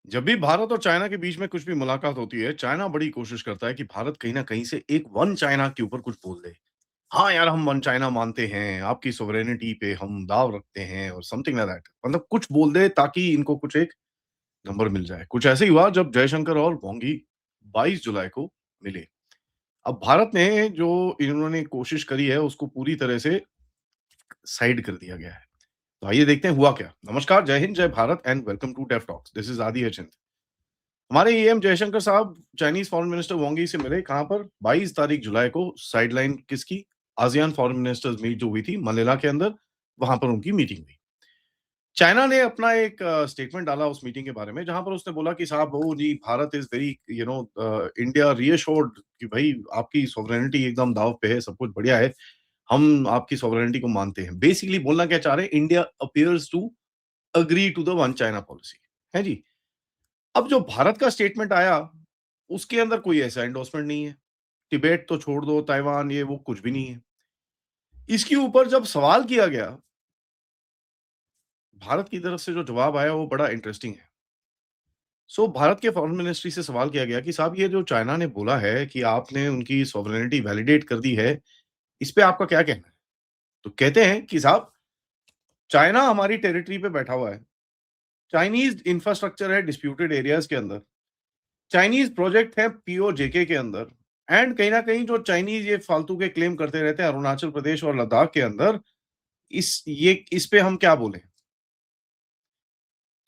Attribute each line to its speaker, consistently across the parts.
Speaker 1: जब भी भारत और चाइना के बीच में कुछ भी मुलाकात होती है, चाइना बड़ी कोशिश करता है कि भारत कहीं न कहीं से एक वन चाइना के ऊपर कुछ बोल दे। हाँ यार, हम वन चाइना मानते हैं, आपकी सॉवरेनिटी पे हम दाँव रखते हैं और समथिंग लाइक दैट। मतलब कुछ बोल दे ताकि इनको कुछ एक नंबर मिल जाए। कुछ ऐसे ही हुआ जब जयशंकर और वांगी 22 जुलाई को मिले। अब भारत ने जो इन्होंने कोशिश करी है, उसको पूरी तरह से साइड कर दिया गया है। तो आइए देखते हैं हुआ क्या। नमस्कार, जय हिंद, जय Bharat and welcome to deaf talks. This is Aadi Achint. हमारे ईएम जयशंकर साहब चाइनीज फॉरेन मिनिस्टर वांग यी से मिले कहाँ पर? 22 तारीख जुलाई को साइडलाइन किसकी? आसियान फॉरेन मिनिस्टर्स मीट जो हुई थी मनिला के अंदर, वहाँ पर उनकी मीटिंग हुई। चाइना ने अपना एक स्टेटमेंट डाला उस मीटिंग के बारे में जहाँ पर उसने बोला कि साहब वो जी Bharat is very India reassured कि भई आपकी सॉवरेनिटी एकदम दाँव पे है, सब कुछ बढ़िया है। हम आपकी सॉवरेनिटी को मानते हैं। बेसिकली बोलना क्या चाह रहे हैं? India appears to agree to the one China policy. है जी? अब जो भारत का स्टेटमेंट आया, उसके अंदर कोई ऐसा एंडोर्समेंट नहीं है। तिबेट तो छोड़ दो, ताइवान ये वो कुछ भी नहीं है। इसके ऊपर जब सवाल किया गया, भारत की तरफ से जो जवाब आया वो बड़ा इंटरेस्टिंग है। भारत के फॉरेन मिनिस्ट्री से सवाल किया गया कि साहब ये जो चाइना ने बोला है कि आपने उनकी सॉवरेनिटी वैलिडेट कर दी है, इस पे आपका क्या कहना है? तो कहते हैं कि साहब चाइना हमारी टेरिटरी पे बैठा हुआ है। चाइनीज़ इंफ्रास्ट्रक्चर है डिस्प्यूटेड एरियाज़ के अंदर। चाइनीज़ प्रोजेक्ट है पीओजेके के अंदर एंड कहीं न कहीं जो चाइनीज़ ये फालतू के क्लेम करते रहते हैं अरुणाचल प्रदेश और लद्दाख के अंदर, इस पे हम क्या बोलें?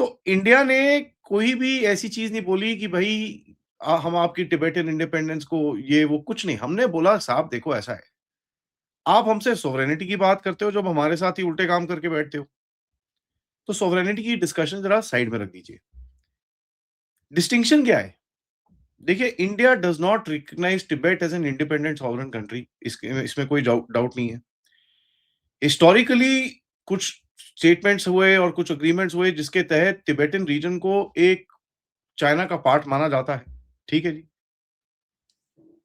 Speaker 1: तो इंडिया ने कोई भी ऐसी चीज़ नहीं बोली कि भई हम आपकी तिबेटन इंडिपेंडेंस को ये वो कुछ नहीं। हमने बोला साहब देखो ऐसा है, आप हमसे सोवरेनिटी की बात करते हो जब हमारे साथ ही उल्टे काम करके बैठते हो। तो सोवरेनिटी की डिस्कशन ज़रा साइड में रख दीजिए। डिस्टिंक्शन क्या है? देखिए, India does not recognise Tibet as an independent sovereign country इसके इसमें कोई डाउट नहीं है। हिस्टोरिकली कुछ स्टेटमेंट्स हुए और कुछ एग्रीमेंट्स हुए जिसके तहत तिबेटन रीजन को एक चाइना का पार्ट माना जाता है। ठीक है जी।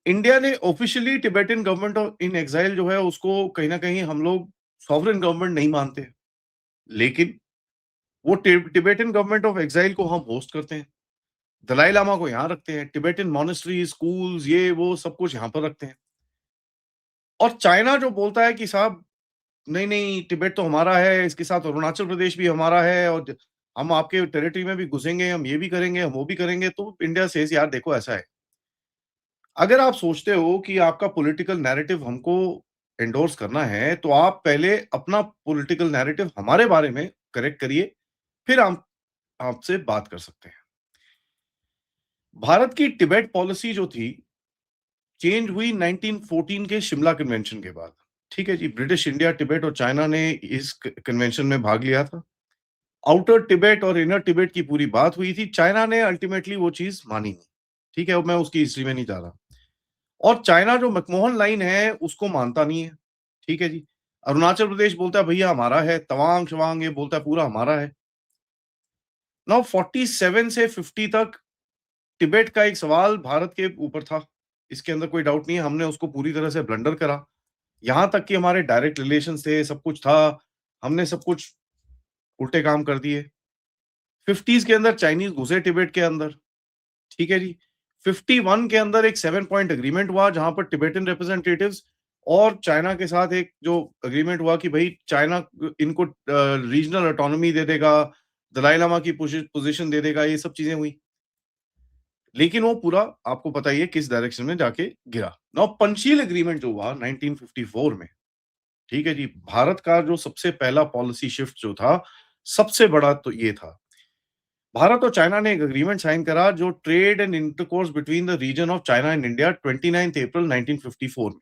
Speaker 1: इंडिया ने officially Tibetan government of in exile जो है उसको कहीं न कहीं हम लोग सॉवरेन गवर्नमेंट नहीं मानते। लेकिन वो तिबेटन गवर्नमेंट ऑफ एक्साइल को हम होस्ट करते हैं। दलाई लामा को यहाँ रखते हैं। तिबेटन मॉनेस्ट्री, स्कूल्स ये वो सब कुछ यहाँ पर रखते हैं। और चाइना जो बोलता है कि साहब नहीं, तिबेट तो हमारा है, इसके साथ अरुणाचल प्रदेश भी हमारा है और हम आपके टेरिटरी में भी घुसेंगे, हम ये भी करेंगे, हम वो भी करेंगे, तो इंडिया सेज यार देखो ऐसा है। अगर आप सोचते हो कि आपका पॉलिटिकल नैरेटिव हमको एंडोर्स करना है, तो आप पहले अपना पॉलिटिकल नैरेटिव हमारे बारे में करेक्ट करिए, फिर हम आपसे बात कर सकते हैं। भारत की तिबेट पॉलिसी जो थी, चेंज हुई 1914 के शिमला कन्वेंशन के बाद। ठीक है जी, ब्रिटिश इंडिया, तिबेट और चाइना ने इस कन्वेंशन में भाग लिया था। आउटर तिबेट और इनर तिबेट की पूरी बात हुई थी। चाइना ने अल्टीमेटली वो चीज़ मानी नहीं। ठीक है, अब मैं उसकी हिस्ट्री में नहीं जा रहा। और चाइना जो मैकमोहन लाइन है, उसको मानता नहीं है। ठीक है जी। अरुणाचल प्रदेश बोलता है भैया हमारा है, तवांग-शवांग ये बोलता है पूरा हमारा है। नाउ 47 से 50 तक तिबेट का एक सवाल भारत के ऊपर था। इसके अंदर कोई डाउट नहीं है, हमने उसको पूरी तरह से ब्लंडर करा। यहाँ तक कि हमारे डायरेक्ट रिलेशंस थे, सब कुछ था। हमने सब कुछ उल्टे काम कर दिए। 50s के अंदर चाइनीज़ घुसे तिबेट के अंदर। ठीक है जी। 51 के अंदर एक 7 पॉइंट एग्रीमेंट हुआ जहाँ पर तिबेटन रिप्रेजेंटेटिव्स और चाइना के साथ एक जो एग्रीमेंट हुआ कि भई चाइना इनको रीजनल ऑटोनॉमी दे देगा, दलाई लामा की पोज़ीशन दे देगा, ये सब चीज़ें हुई। लेकिन वो पूरा आपको पता ही है किस डायरेक्शन में जाके गिरा। नाउ पंचशील एग्रीमेंट जो हुआ 1954 में, ठीक है जी, भारत का जो सबसे पहला पॉलिसी शिफ्ट जो था, सबसे बड़ा तो ये था। भारत और चाइना ने एक एग्रीमेंट साइन करा जो trade and intercourse between the region of China and India 29 April 1954 में।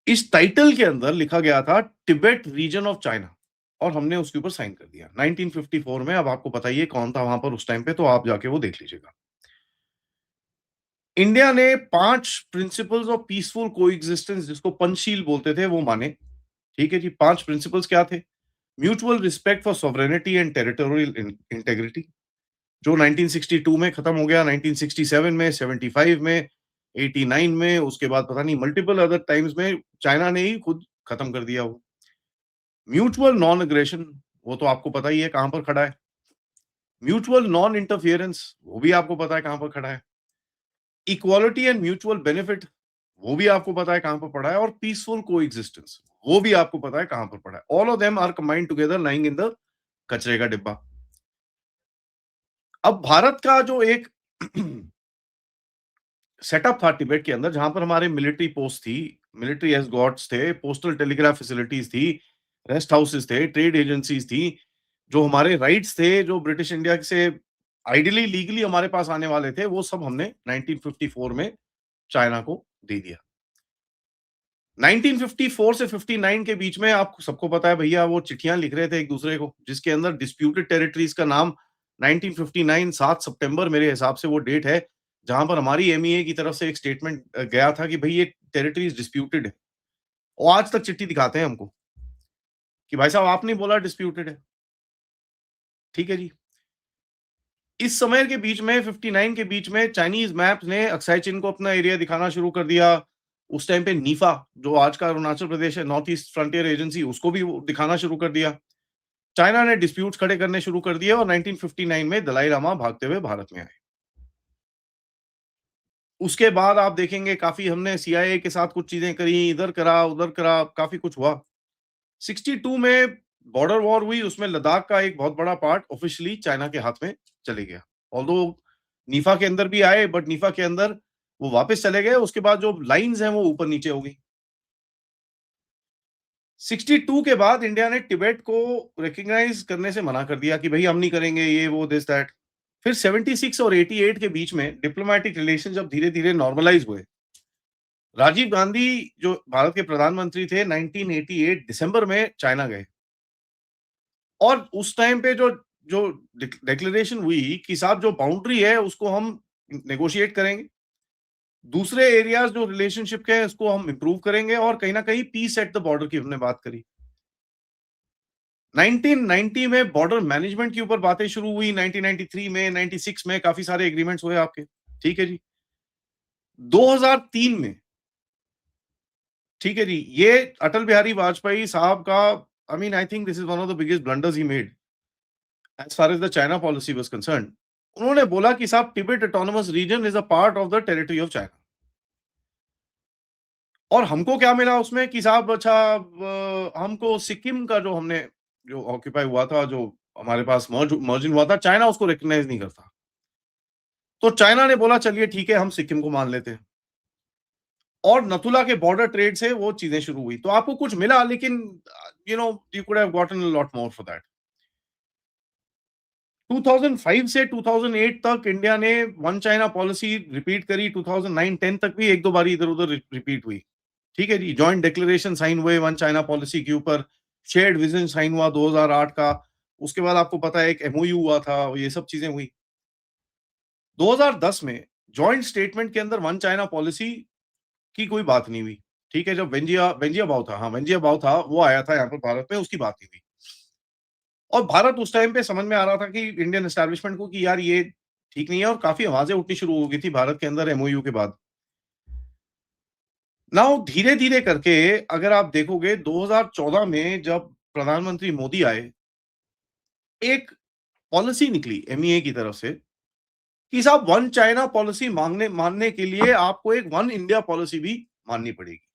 Speaker 1: इस टाइटल के अंदर लिखा गया था तिबेट रीजन ऑफ चाइना और हमने उसके ऊपर साइन कर दिया 1954 में। अब आपको पता ही है कौन था वहां पर उस टाइम पे, तो आप जाके वो देख लीजिएगा। इंडिया ने 5 प्रिंसिपल्स ऑफ पीसफुल कोएग्जिस्टेंस जिसको पंचशील बोलते थे वो माने। ठीक है जी। 5 प्रिंसिपल्स क्या थे? Mutual respect for sovereignty and territorial integrity जो 1962 में खत्म हो गया, 1967 में, 75 में, 89 में, उसके बाद पता नहीं मल्टीपल अदर टाइम्स में चाइना ने ही खुद खत्म कर दिया वो। म्यूचुअल नॉन एग्रेशन वो तो आपको पता ही है कहाँ पर खड़ा है। म्यूचुअल नॉन इंटरफियरेंस, वो भी आपको पता है कहां पर खड़ा है। इक्वालिटी एंड म्यूचुअल बेनिफिट, वो भी आपको पता है कहां पर पड़ा है। और पीसफुल कोएग्जिस्टेंस, वो भी आपको पता है कहां पर पड़ा है। All of them are combined together lying in the कचरे का डिब्बा। अब भारत का जो एक सेटअप था तिब्बत के अंदर, जहां पर हमारे मिलिट्री पोस्ट थी, मिलिट्री एस्कॉर्ट्स थे, पोस्टल टेलीग्राफ फैसिलिटीज थी, रेस्ट हाउसेस थे, ट्रेड एजेंसीज थी, जो हमारे राइट्स थे, जो ब्रिटिश इंडिया से आइडियली लीगली हमारे पास आने वाले थे, वो सब हमने 1954 में चाइना को दे दिया। 1954 से 59 के बीच में आप सबको पता है भैया, वो चिट्ठियां लिख रहे थे एक दूसरे को, जिसके अंदर डिस्प्यूटेड टेरिटरीज का नाम 1959 7 सितंबर मेरे हिसाब से वो डेट है, जहां पर हमारी एमईए की तरफ से एक स्टेटमेंट गया था कि भाई ये टेरिटरीज डिस्प्यूटेड है। और आज तक चिट्ठी दिखाते हैं हमको कि भाई साहब आपने बोला डिस्प्यूटेड है। ठीक है जी। इस समय के बीच में 59 के बीच में चाइनीज मैप्स ने अक्साई चीन को अपना एरिया दिखाना शुरू कर दिया। उस टाइम पे नीफा, जो आज का अरुणाचल प्रदेश है, नॉर्थ ईस्ट फ्रंटियर एजेंसी, उसको भी वो दिखाना शुरू कर दिया। चाइना ने डिस्प्यूट्स खड़े करने शुरू कर दिए और 1959 में दलाई लामा भागते हुए भारत में आए। उसके बाद आप देखेंगे काफी हमने सीआईए के साथ कुछ चीजें करी, इधर करा, उधर करा, काफी कुछ हुआ। 62 में बॉर्डर वॉर हुई, उसमें लद्दाख का एक बहुत बड़ा पार्ट ऑफिशियली चाइना के हाथ में चले गया। ऑल्दो नीफा के अंदर भी आए, बट नीफा के अंदर वो वापस चले गए। उसके बाद जो लाइंस हैं वो ऊपर नीचे हो गई। 62 के बाद इंडिया ने तिब्बत को रिकॉग्नाइज करने से मना कर दिया कि भाई हम नहीं करेंगे ये वो दिस दैट। फिर 76 और 88 के बीच में डिप्लोमेटिक रिलेशन जब धीरे धीरे नॉर्मलाइज हुए, राजीव गांधी जो भारत के प्रधानमंत्री थे 1988 दिसंबर में चाइना गए। और उस टाइम पे जो जो डिक्लेरेशन हुई कि साहब जो बाउंड्री है उसको हम नेगोशिएट करेंगे, दूसरे एरियाज जो रिलेशनशिप के हैं उसको हम इंप्रूव करेंगे, और कहीं ना कहीं पीस एट द बॉर्डर की हमने बात करी। 1990 में बॉर्डर मैनेजमेंट के ऊपर बातें शुरू हुई, 1993 में, 96 में काफी सारे एग्रीमेंट्स हुए आपके। ठीक है जी। 2003 में, ठीक है जी, ये अटल बिहारी वाजपेयी साहब का, I mean I think this is one of the biggest blunders he made as far as the China policy was concerned. उन्होंने बोला कि साहब Tibet autonomous region is a part of the territory of China. और हमको क्या मिला उसमें कि साहब अच्छा, हमको सिक्किम का जो हमने जो ऑक्यूपाई हुआ था, जो हमारे पास मर्जिंग हुआ था, चाइना उसको रिकॉग्नाइज नहीं करता। तो चाइना ने बोला चलिए ठीक है, हम सिक्किम को मान लेते हैं। और नथुला के बॉर्डर ट्रेड से वो चीजें शुरू हुई। तो आपको कुछ मिला, लेकिन you could have gotten a lot more for that. 2005 से 2008 तक इंडिया ने वन चाइना पॉलिसी रिपीट करी। 2009-10 तक भी एक दो बारी इधर उधर रिपीट हुई। ठीक है जी। जॉइंट डिक्लेरेशन साइन हुए वन चाइना पॉलिसी के ऊपर, शेयर्ड विजन साइन हुआ 2008 का। उसके बाद आपको पता है एक एमओयू हुआ था, ये सब चीजें हुई। 2010 में जॉइंट स्टेटमेंट के अंदर वन चाइना पॉलिसी की कोई बात नहीं हुई। ठीक है, जब वेंजिया वेंजिया बाव था, हाँ वेंजिया बाव था, वो आया था यहाँ पर भारत में, उसकी बात नहीं हुई। और भारत उस टाइम पे समझ में आ रहा था कि इंडियन एस्टैब्लिशमेंट को कि यार ये ठीक नहीं है, और काफी आवाजें उठनी शुरू हो गई थी भारत के अंदर एमओयू के बाद। नाउ धीरे धीरे करके अगर आप देखोगे 2014 में जब प्रधानमंत्री मोदी आए, एक पॉलिसी निकली एमईए की तरफ से कि साहब वन चाइना पॉलिसी मांगने मानने के लिए आपको एक वन इंडिया पॉलिसी भी माननी पड़ेगी।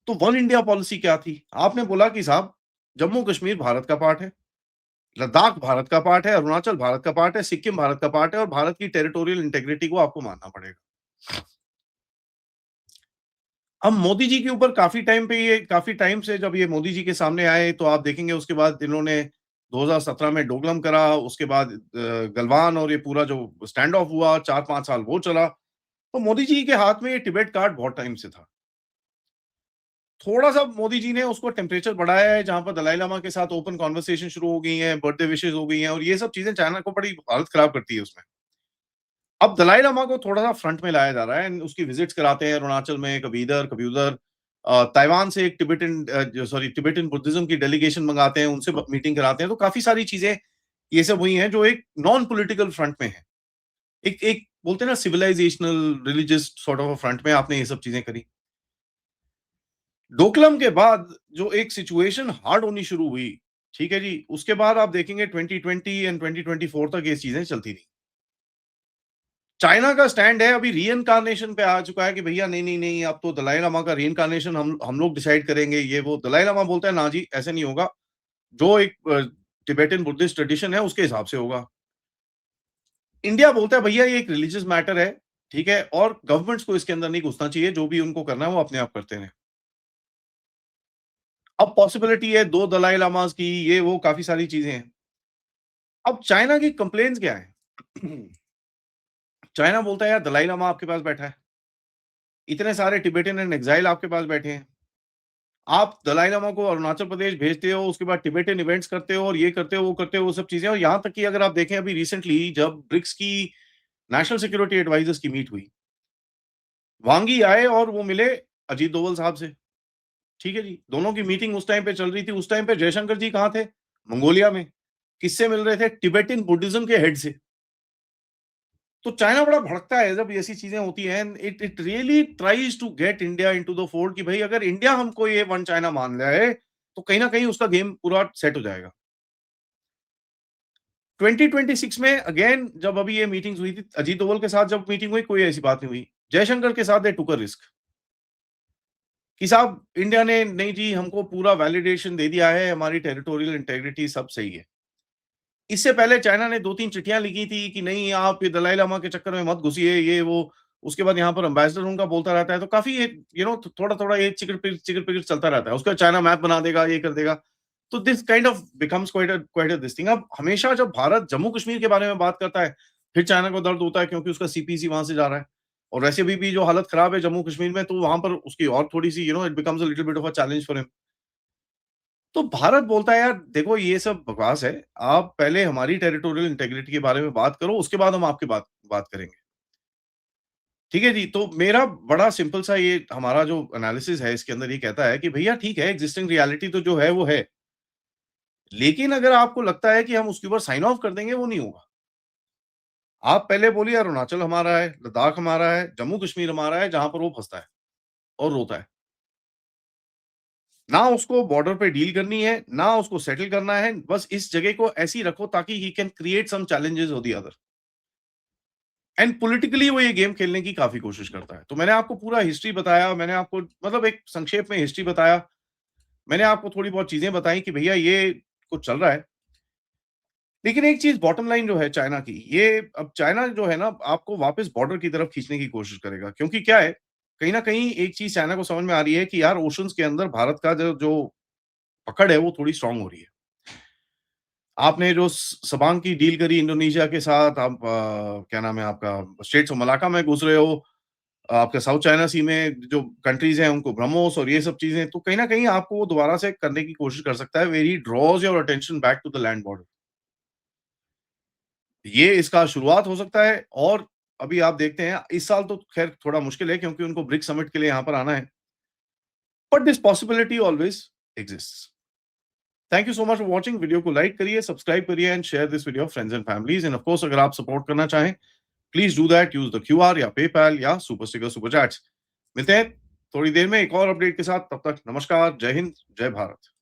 Speaker 1: तो वन इंडिया पॉलिसी क्या थी? आपने बोला कि साहब जम्मू कश्मीर भारत का पार्ट है, लद्दाख भारत का पार्ट है, अरुणाचल भारत का पार्ट है, सिक्किम भारत का पार्ट है, और भारत की टेरिटोरियल इंटेग्रिटी को आपको मानना पड़ेगा। अब मोदी जी के ऊपर काफी टाइम से जब ये मोदी जी के सामने आए, तो आप देखेंगे उसके बाद इन्होंने 2017 में डोकलाम करा, उसके बाद गलवान, और ये पूरा जो स्टैंड ऑफ हुआ 4-5 साल वो चला। तो मोदी जी के हाथ में ये तिब्बत कार्ड बहुत टाइम से था। थोड़ा-सा मोदी जी ने उसको टेम्परेचर बढ़ाया है, जहाँ पर दलाई लामा के साथ ओपन कन्वर्सेशन शुरू हो गई हैं, बर्थडे विशेस हो गई हैं, और ये सब चीज़ें चाइना को बड़ी हालत खराब करती है उसमें। अब दलाई लामा को थोड़ा-सा फ्रंट में लाया जा रहा है, उसकी विजिट्स कराते हैं अरुणाचल में, कभी इधर, कभी उधर। ताइवान से एक तिब्बतन बुद्धिज्म की डेलीगेशन मंगाते हैं, उनसे मीटिंग कराते हैं। तो काफ़ी सारी चीज़ें ये सब हुई हैं, जो एक नॉन पॉलिटिकल फ्रंट में है। एक एक बोलते हैं ना civilisational, religious sort of a front में आपने ये सब चीज़ें करी। डोकलाम के बाद जो एक सिचुएशन हार्ड होनी शुरू हुई, ठीक है जी? उसके बाद आप देखेंगे 2020 एंड 2024 तक ये चीज़ें चलती रहीं। चाइना का स्टैंड है अभी रीइन्कार्नेशन पे आ चुका है कि भैया नहीं, नहीं, नहीं, अब तो दलाई लामा का रीइन्कार्नेशन हम लोग डिसाइड करेंगे, ये वो। दलाई लामा बोलता है, "ना जी, ऐसे नहीं होगा। जो एक तिबेटन बुद्धिस्ट ट्रेडिशन है, उसके हिसाब से होगा।" इंडिया बोलता है, "भैया, ये एक रिलिजियस मैटर है, ठीक है? और गवर्नमेंट्स को इसके अंदर नहीं घुसना चाहिए, जो भी उनको करना है, वो अपने आप करते रहें।" अब पॉसिबिलिटी है 2 दलाई लामास की, ये वो काफ़ी सारी चीज़ें हैं। अब चाइना की कंप्लेंट्स क्या हैं? चाइना बोलता है, "यार, दलाई लामा आपके पास बैठा है। इतने सारे तिबेटन इन एक्साइल आपके पास बैठे हैं। आप दलाई लामा को अरुणाचल प्रदेश भेजते हो, उसके बाद तिबेटन इवेंट्स करते हो और ये करते हो, वो करते हो, वो सब चीज़ें। और यहाँ तक कि अगर आप देखें अभी रिसेंटली जब ब्रिक्स की नेशनल सिक्योरिटी एडवाइजर्स की मीट हुई, वांग यी आए और वो मिले अजीत डोभाल साहब से। ठीक है जी, दोनों की मीटिंग उस टाइम पे चल रही थी। उस टाइम पे जयशंकर जी कहाँ थे? मंगोलिया में। किससे मिल रहे थे? तिबेटन बुद्धिज्म के हेड से। तो चाइना बड़ा भड़कता है जब ऐसी चीज़ें होती हैं। It it really tries to get India into the fold कि भई अगर इंडिया हमको ये वन चाइना मान जाए, तो कहीं न कहीं उसका गेम पूरा सेट हो जाएगा। 2026 में अगेन जब अभी ये मीटिंग्स हुई थी, अजीत डोभाल के साथ जब मीटिंग हुई, कोई ऐसी बात नहीं हुई। जयशंकर के साथ दे टूक अ रिस्क कि साहब इंडिया ने नहीं जी हमको पूरा वैलिडेशन दे दिया है, हमारी टेरिटोरियल इंटीग्रिटी सब सही है। इससे पहले चाइना ने 2-3 चिट्ठियाँ लिखी थी कि नहीं आप ये दलाई लामा के चक्कर में मत घुसिए, ये वो। उसके बाद यहाँ पर एम्बेसडर उनका बोलता रहता है, तो काफ़ी ये थोड़ा-थोड़ा ये चिकिर-पिकिर चलता रहता है। उसका चाइना मैप बना देगा, ये कर देगा। तो this kind of becomes quite a this thing. अब हमेशा जब भारत जम्मू-कश्मीर के बारे में बात करता है, फिर चाइना को दर्द होता है क्योंकि उसका सीपीसी वहाँ से जा रहा है। और वैसे भी जो हालत खराब है जम्मू-कश्मीर में, तो वहाँ पर उसकी और थोड़ी-सी it becomes a little bit of a challenge for him. तो भारत बोलता है यार देखो ये सब बकवास है। आप पहले हमारी टेरिटोरियल इंटीग्रिटी के बारे में बात करो, उसके बाद हम आपकी बात बात करेंगे। ठीक है जी? तो मेरा बड़ा सिंपल सा ये हमारा जो एनालिसिस है इसके अंदर ये कहता है कि भैया ठीक है, एक्जिस्टिंग रियलिटी तो जो है वो है। लेकिन अगर आपको लगता है कि हम उसके ऊपर साइन ऑफ कर देंगे, वो नहीं होगा। आप पहले बोलिए अरुणाचल हमारा है, लद्दाख हमारा है, जम्मू कश्मीर हमारा है, जहाँ पर वो फँसता है और रोता है। ना उसको बॉर्डर पे डील करनी है, ना उसको सेटल करना है, बस इस जगह को ऐसी रखो ताकि he can create some challenges of the other. And politically वो ये गेम खेलने की काफ़ी कोशिश करता है। तो मैंने आपको पूरा हिस्ट्री बताया, मैंने आपको मतलब एक संक्षेप में हिस्ट्री बताया। मैंने आपको थोड़ी बहुत चीज़ें बताई कि भैया ये कुछ चल रहा है। लेकिन एक चीज़ बॉटम लाइन जो है चाइना की, ये अब चाइना जो है ना आपको वापस बॉर्डर की तरफ खींचने की कोशिश करेगा। क्योंकि क्या है, कहीं न कहीं एक चीज़ चाइना को समझ में आ रही है कि यार ओशंस के अंदर भारत का जो जो पकड़ है वो थोड़ी स्ट्रॉन्ग हो रही है। आपने जो सबांग की डील करी इंडोनेशिया के साथ, आप क्या नाम है आपका स्ट्रेट्स ऑफ मलाक्का में घुस रहे हो। आपके साउथ चाइना सी में जो कंट्रीज़ हैं उनको ब्रह्मोस और ये सब चीज़ें, तो कहीं न कहीं आपको वो दोबारा से करने की कोशिश कर सकता है where he draws your attention back to the land border. ये इसका शुरुआत हो सकता है। और अभी आप देखते हैं इस साल तो ख़ैर थोड़ा मुश्किल है क्योंकि उनको ब्रिक्स समिट के लिए यहाँ पर आना है। But this possibility always exists. Thank you so much for watching. Video को लाइक करिए, सब्सक्राइब करिए and share this video friends and families. End of course अगर आप सपोर्ट करना चाहें, please do that, use the QR या PayPal या super sticker, super chats. मिलते हैं थोड़ी देर में एक और अपडेट के साथ। तब तक नमस्कार, जय हिंद, जय भारत।